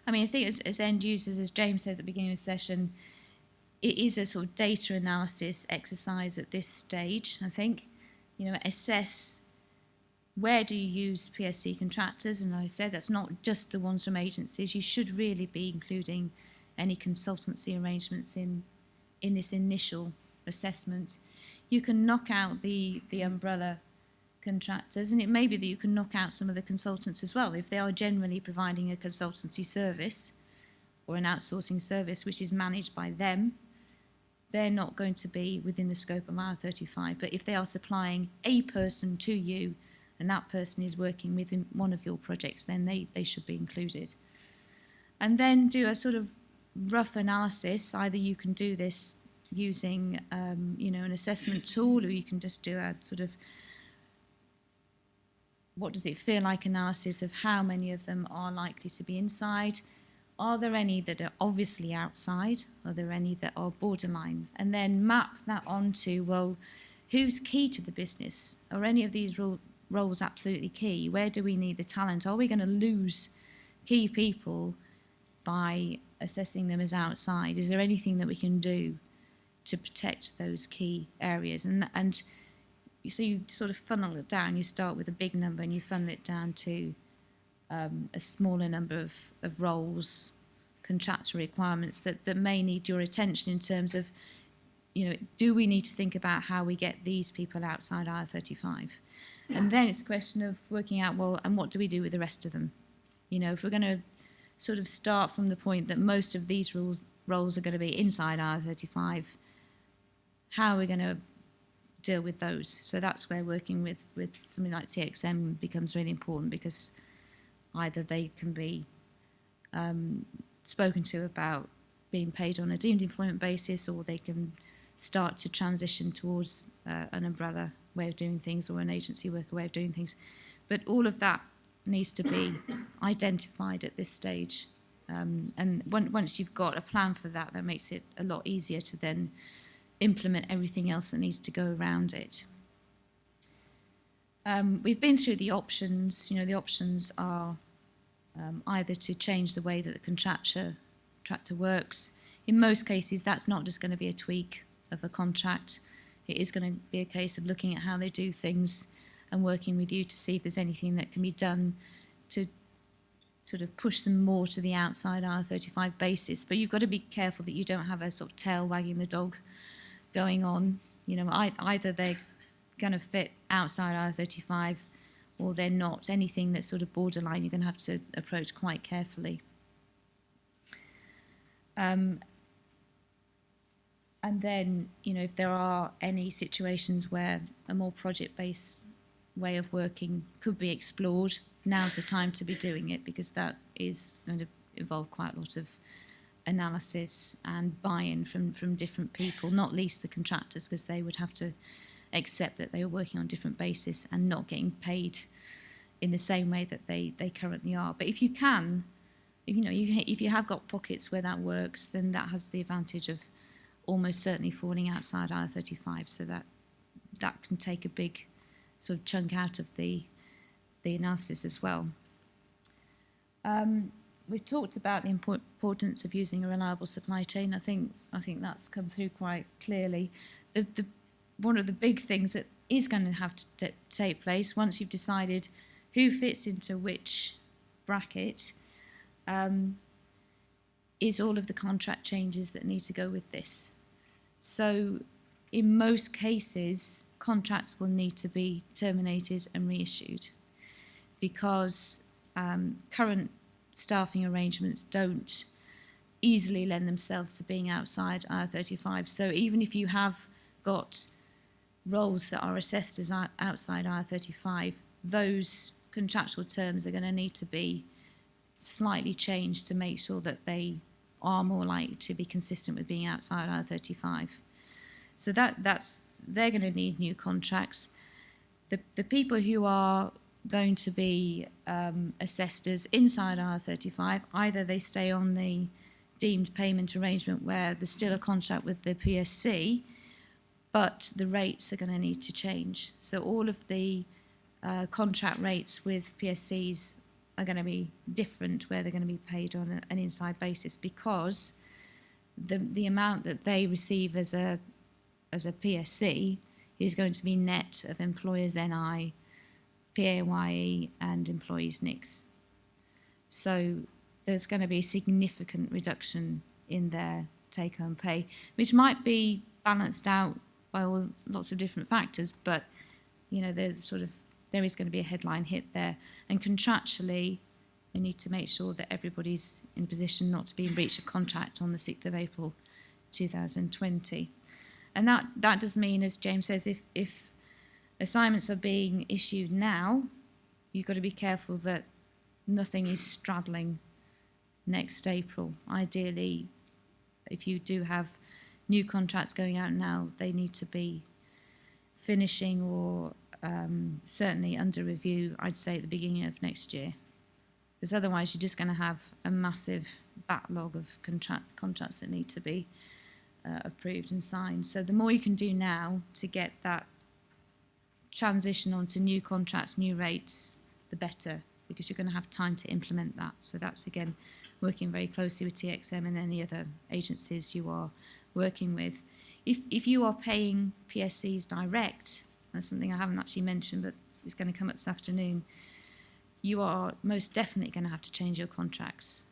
I mean, I think as end users, as James said at the beginning of the session, it is a sort of data analysis exercise at this stage, I think. Assess where do you use PSC contractors, and like I said, that's not just the ones from agencies. You should really be including any consultancy arrangements in this initial assessment. You can knock out the umbrella contractors, and it may be that you can knock out some of the consultants as well if they are generally providing a consultancy service or an outsourcing service which is managed by them. They're not going to be within the scope of IR35, but if they are supplying a person to you and that person is working within one of your projects, then they should be included. And then do a sort of rough analysis. Either you can do this using an assessment tool, or you can just do a sort of what does it feel like analysis of how many of them are likely to be inside. Are there any that are obviously outside? Are there any that are borderline? And then map that onto, well, who's key to the business? Are any of these roles absolutely key? Where do we need the talent? Are we going to lose key people by assessing them as outside? Is there anything that we can do to protect those key areas? And so you sort of funnel it down. You start with a big number and you funnel it down to a smaller number of roles, contractor requirements that may need your attention in terms of, do we need to think about how we get these people outside IR35? And then it's a question of working out, well, and what do we do with the rest of them? If we're going to sort of start from the point that most of these roles are going to be inside IR35, how are we going to deal with those? So that's where working with something like TXM becomes really important, because either they can be spoken to about being paid on a deemed employment basis, or they can start to transition towards an umbrella way of doing things or an agency worker way of doing things. But all of that needs to be identified at this stage. And once you've got a plan for that, that makes it a lot easier to then implement everything else that needs to go around it. We've been through the options. The options are either to change the way that the contractor works. In most cases, that's not just going to be a tweak of a contract. It is going to be a case of looking at how they do things and working with you to see if there's anything that can be done to sort of push them more to the outside IR35 basis. But you've got to be careful that you don't have a sort of tail wagging the dog going on. Either they're going to fit outside IR35 or they're not. Anything that's sort of borderline, you're going to have to approach quite carefully. And then, if there are any situations where a more project-based way of working could be explored, now's the time to be doing it, because that is going to involve quite a lot of analysis and buy-in from different people, not least the contractors, because they would have to accept that they are working on different basis and not getting paid in the same way that they currently are. But if you can, if you have got pockets where that works, then that has the advantage of almost certainly falling outside IR35, so that can take a big sort of chunk out of the analysis as well. We've talked about the importance of using a reliable supply chain. I think that's come through quite clearly. One of the big things that is going to have to take place once you've decided who fits into which bracket is all of the contract changes that need to go with this. So in most cases, contracts will need to be terminated and reissued, because current staffing arrangements don't easily lend themselves to being outside IR35. So even if you have got roles that are assessed as outside IR35, those contractual terms are going to need to be slightly changed to make sure that they are more likely to be consistent with being outside IR35. So they're going to need new contracts. The people who are going to be assessed as inside IR35, either they stay on the deemed payment arrangement where there's still a contract with the PSC, but the rates are going to need to change. So all of the contract rates with PSCs are going to be different, where they're going to be paid on an inside basis, because the amount that they receive as a PSC is going to be net of employers' NI, PAYE and employees' NICs. So there's going to be a significant reduction in their take-home pay, which might be balanced out by lots of different factors, but there is going to be a headline hit there. And contractually, we need to make sure that everybody's in a position not to be in breach of contract on the 6th of April 2020. And that does mean, as James says, if assignments are being issued now, you've got to be careful that nothing is straddling next April. Ideally, if you do have new contracts going out now, they need to be finishing or certainly under review, I'd say, at the beginning of next year. Because otherwise you're just going to have a massive backlog of contracts that need to be approved and signed. So the more you can do now to get that transition onto new contracts, new rates, the better, because you're going to have time to implement that. So that's, again, working very closely with TXM and any other agencies you are working with. If you are paying PSCs direct, that's something I haven't actually mentioned, but it's going to come up this afternoon, you are most definitely going to have to change your contracts,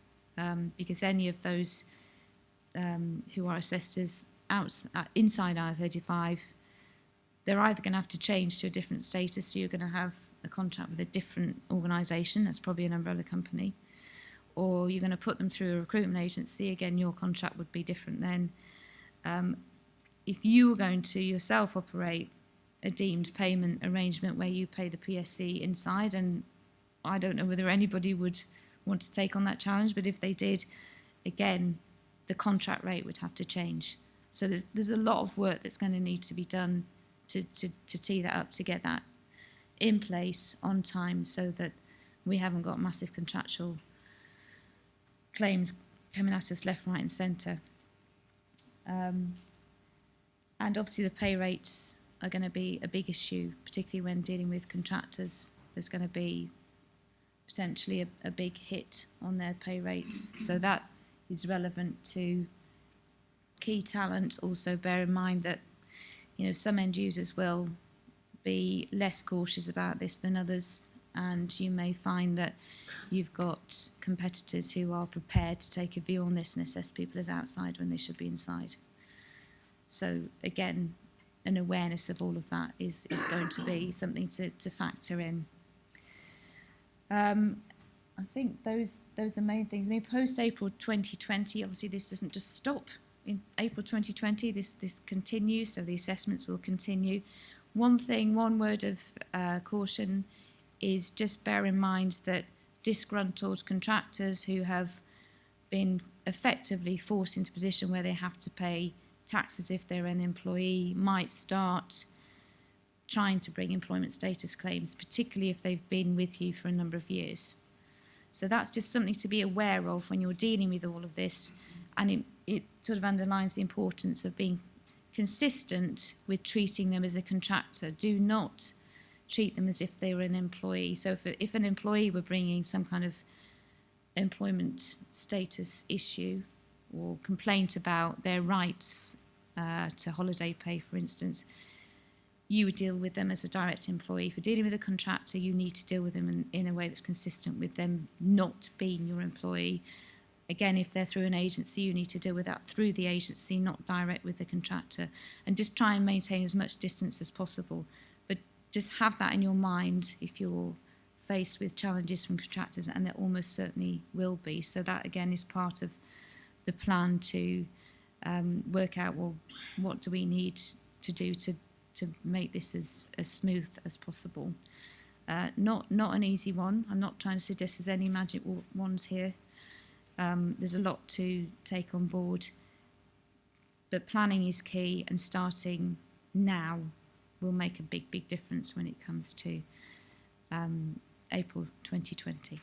because any of those who are assessed as inside IR35, they're either going to have to change to a different status, so you're going to have a contract with a different organisation, that's probably an umbrella company, or you're going to put them through a recruitment agency, again, your contract would be different then. If you were going to yourself operate a deemed payment arrangement where you pay the PSC inside, and I don't know whether anybody would want to take on that challenge, but if they did, again, the contract rate would have to change. So there's a lot of work that's going to need to be done to tee that up, to get that in place on time, so that we haven't got massive contractual claims coming at us left, right and centre. And obviously the pay rates are going to be a big issue, particularly when dealing with contractors. There's going to be potentially a big hit on their pay rates. So that is relevant to key talent. Also bear in mind that some end users will be less cautious about this than others, and you may find that you've got competitors who are prepared to take a view on this and assess people as outside when they should be inside. So again, an awareness of all of that is going to be something to factor in. I think those are the main things. I mean, post-April 2020, obviously this doesn't just stop in April 2020, this continues, so the assessments will continue. One word of caution is just bear in mind that disgruntled contractors who have been effectively forced into a position where they have to pay taxes if they're an employee might start trying to bring employment status claims, particularly if they've been with you for a number of years. So that's just something to be aware of when you're dealing with all of this, and it sort of underlines the importance of being consistent with treating them as a contractor. Do not treat them as if they were an employee. So if an employee were bringing some kind of employment status issue or complaint about their rights to holiday pay, for instance, you would deal with them as a direct employee. If you're dealing with a contractor, you need to deal with them in a way that's consistent with them not being your employee. Again, if they're through an agency, you need to deal with that through the agency, not direct with the contractor. And just try and maintain as much distance as possible. But just have that in your mind if you're faced with challenges from contractors, and there almost certainly will be. So that, again, is part of the plan to work out, well, what do we need to do to make this as smooth as possible. Not an easy one. I'm not trying to suggest there's any magic wands here. There's a lot to take on board, but planning is key, and starting now will make a big difference when it comes to April 2020.